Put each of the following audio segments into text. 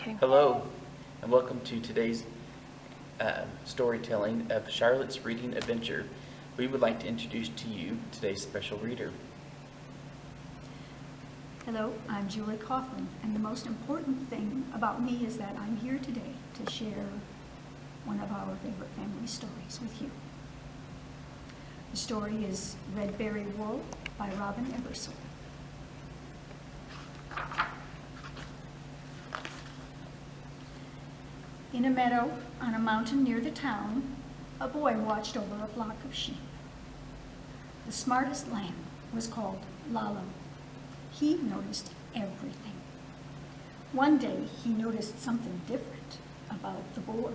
Hello, and welcome to today's storytelling of Charlotte's Reading Adventure. We would like to introduce to you today's special reader. Hello, I'm Julie Coffin, and the most important thing about me is that I'm here today to share one of our favorite family stories with you. The story is Red Berry Wool by Robyn Eversole. In a meadow on a mountain near the town, a boy watched over a flock of sheep. The smartest lamb was called Lalo. He noticed everything. One day, he noticed something different about the boy.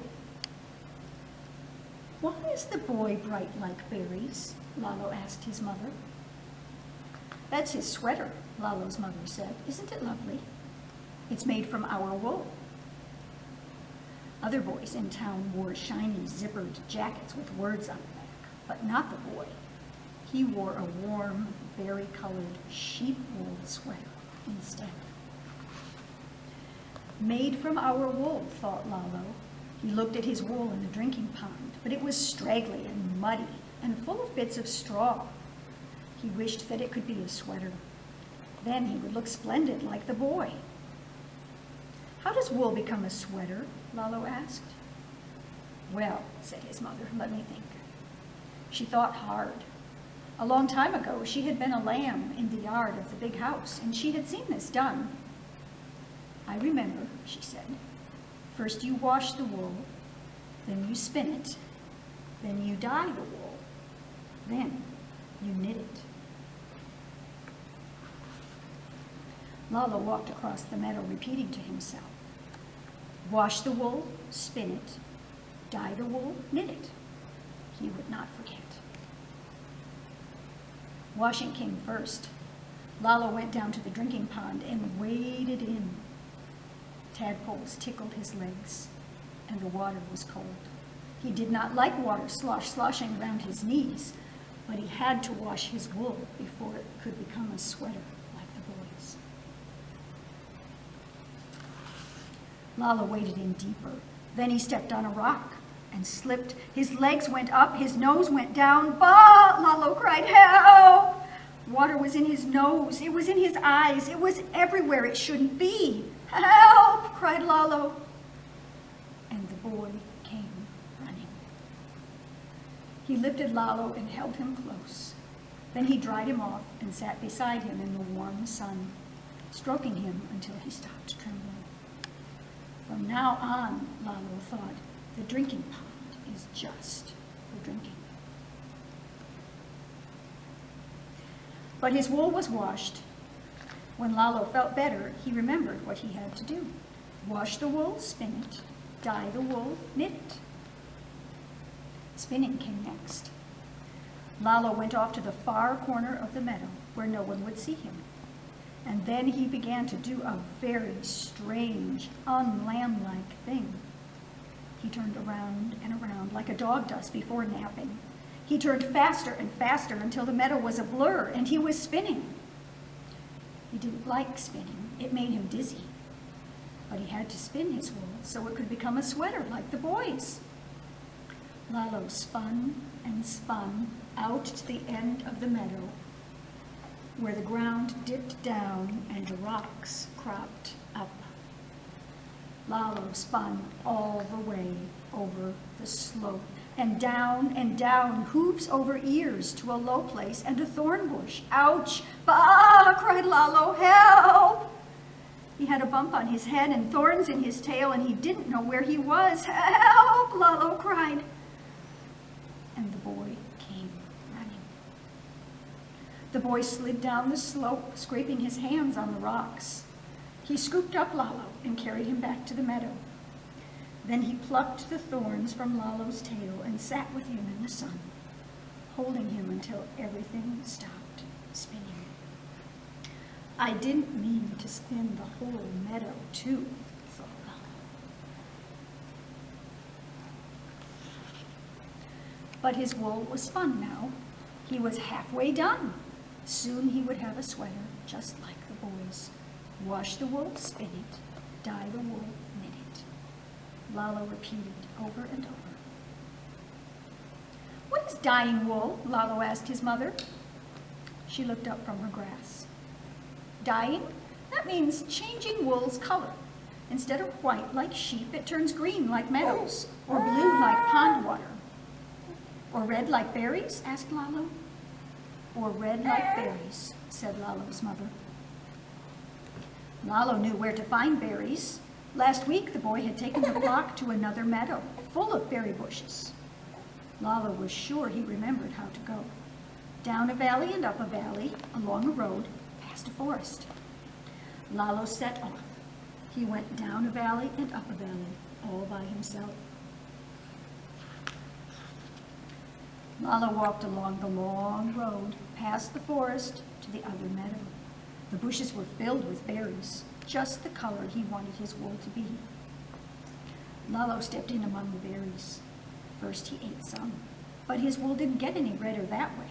"Why is the boy bright like berries?" Lalo asked his mother. "That's his sweater," Lalo's mother said. "Isn't it lovely? It's made from our wool." Other boys in town wore shiny, zippered jackets with words on the back, but not the boy. He wore a warm, berry-colored sheep wool sweater instead. "Made from our wool," thought Lalo. He looked at his wool in the drinking pond, but it was straggly and muddy and full of bits of straw. He wished that it could be a sweater. Then he would look splendid like the boy. "How does wool become a sweater?" Lalo asked. "Well," said his mother, "let me think." She thought hard. A long time ago, she had been a lamb in the yard of the big house, and she had seen this done. "I remember," she said. "First you wash the wool, then you spin it, then you dye the wool, then you knit it." Lalo walked across the meadow, repeating to himself, "Wash the wool, spin it, dye the wool, knit it." He would not forget. Washing came first. Lalo went down to the drinking pond and waded in. Tadpoles tickled his legs, and the water was cold. He did not like water sloshing around his knees, but he had to wash his wool before it could become a sweater like the boys. Lalo waded in deeper. Then he stepped on a rock and slipped. His legs went up, his nose went down. "Bah!" Lalo cried. "Help!" Water was in his nose, it was in his eyes, it was everywhere it shouldn't be. "Help!" cried Lalo. And the boy came running. He lifted Lalo and held him close. Then he dried him off and sat beside him in the warm sun, stroking him until he stopped trembling. From now on, Lalo thought, the drinking pond is just for drinking. But his wool was washed. When Lalo felt better, he remembered what he had to do. Wash the wool, spin it, dye the wool, knit it. Spinning came next. Lalo went off to the far corner of the meadow where no one would see him. And then he began to do a very strange, unlamb-like thing. He turned around and around like a dog does before napping. He turned faster and faster until the meadow was a blur and he was spinning. He didn't like spinning. It made him dizzy. But he had to spin his wool so it could become a sweater like the boys. Lalo spun and spun out to the end of the meadow where the ground dipped down and the rocks cropped up. Lalo spun all the way over the slope and down, hooves over ears to a low place and a thorn bush. "Ouch! Bah!" cried Lalo. "Help!" He had a bump on his head and thorns in his tail, and he didn't know where he was. "Help!" Lalo cried. And the boy came running. The boy slid down the slope, scraping his hands on the rocks. He scooped up Lalo and carried him back to the meadow. Then he plucked the thorns from Lalo's tail and sat with him in the sun, holding him until everything stopped spinning. "I didn't mean to spin the whole meadow, too," thought Lalo. But his wool was spun now. He was halfway done. Soon he would have a sweater just like the boys. Wash the wool, spin it, Dye the wool, knit it. Lalo repeated over and over. What is dyeing wool? Lalo asked his mother. She looked up from her grass. Dyeing? That means changing wool's color. Instead of white like sheep, it turns green like meadows, or blue like pond water. Or red like berries? Asked Lalo. Or red like berries, said Lalo's mother. Lalo knew where to find berries. Last week, the boy had taken the flock to another meadow, full of berry bushes. Lalo was sure he remembered how to go. Down a valley and up a valley, along a road, past a forest. Lalo set off. He went down a valley and up a valley, all by himself. Lalo walked along the long road, past the forest, to the other meadow. The bushes were filled with berries, just the color he wanted his wool to be. Lalo stepped in among the berries. First he ate some, but his wool didn't get any redder that way.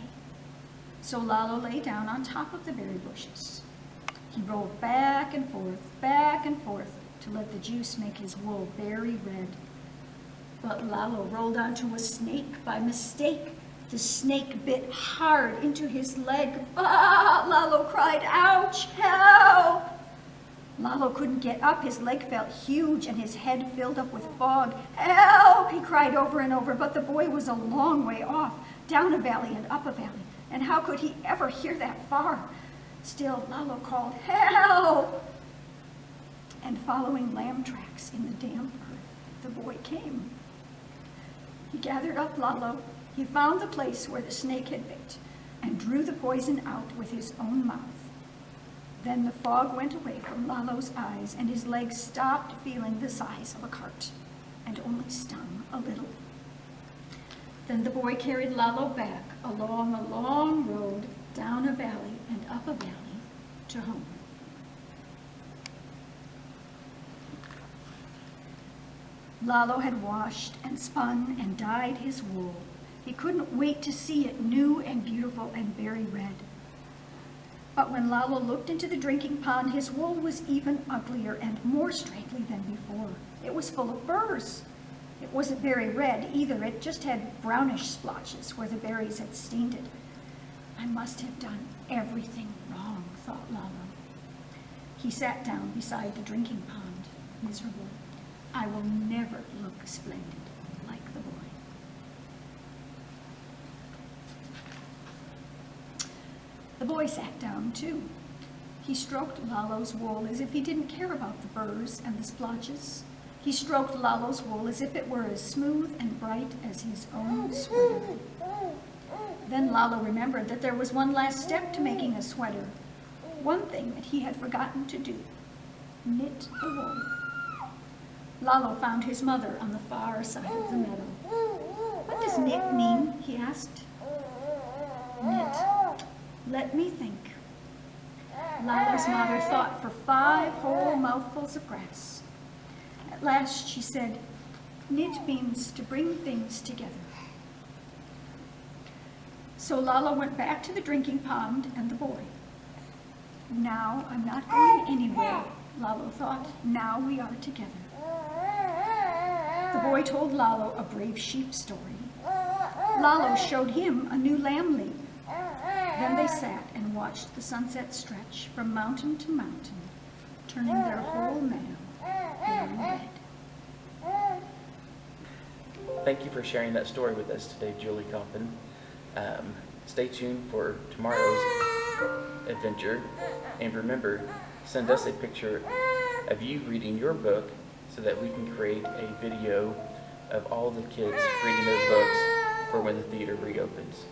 So Lalo lay down on top of the berry bushes. He rolled back and forth to let the juice make his wool very red. But Lalo rolled onto a snake by mistake. The snake bit hard into his leg. Ah! Lalo cried, ouch, help! Lalo couldn't get up. His leg felt huge and his head filled up with fog. Help! He cried over and over, but the boy was a long way off, down a valley and up a valley. And how could he ever hear that far? Still, Lalo called, help! And following lamb tracks in the damp earth, the boy came. He gathered up Lalo. He found the place where the snake had bit and drew the poison out with his own mouth. Then the fog went away from Lalo's eyes and his legs stopped feeling the size of a cart and only stung a little. Then the boy carried Lalo back along a long road, down a valley and up a valley to home. Lalo had washed and spun and dyed his wool. He couldn't wait to see it new and beautiful and very red. But when Lalo looked into the drinking pond, his wool was even uglier and more straggly than before. It was full of burrs. It wasn't very red either. It just had brownish splotches where the berries had stained it. I must have done everything wrong, thought Lalo. He sat down beside the drinking pond, miserable. I will never look splendid like the boy. The boy sat down too. He stroked Lalo's wool as if he didn't care about the burrs and the splotches. He stroked Lalo's wool as if it were as smooth and bright as his own sweater. Then Lalo remembered that there was one last step to making a sweater, one thing that he had forgotten to do: knit the wool. Lalo found his mother on the far side of the meadow. What does knit mean? He asked. Knit. Let me think. Lalo's mother thought for 5 whole mouthfuls of grass. At last she said, knit means to bring things together. So Lalo went back to the drinking pond and the boy. Now I'm not going anywhere, Lalo thought. Now we are together. The boy told Lalo a brave sheep story. Lalo showed him a new lamb lead. Then they sat and watched the sunset stretch from mountain to mountain, turning their whole meadow very red. Thank you for sharing that story with us today, Julie Coffin. Stay tuned for tomorrow's adventure. And remember, send us a picture of you reading your book so that we can create a video of all the kids reading their books for when the theater reopens.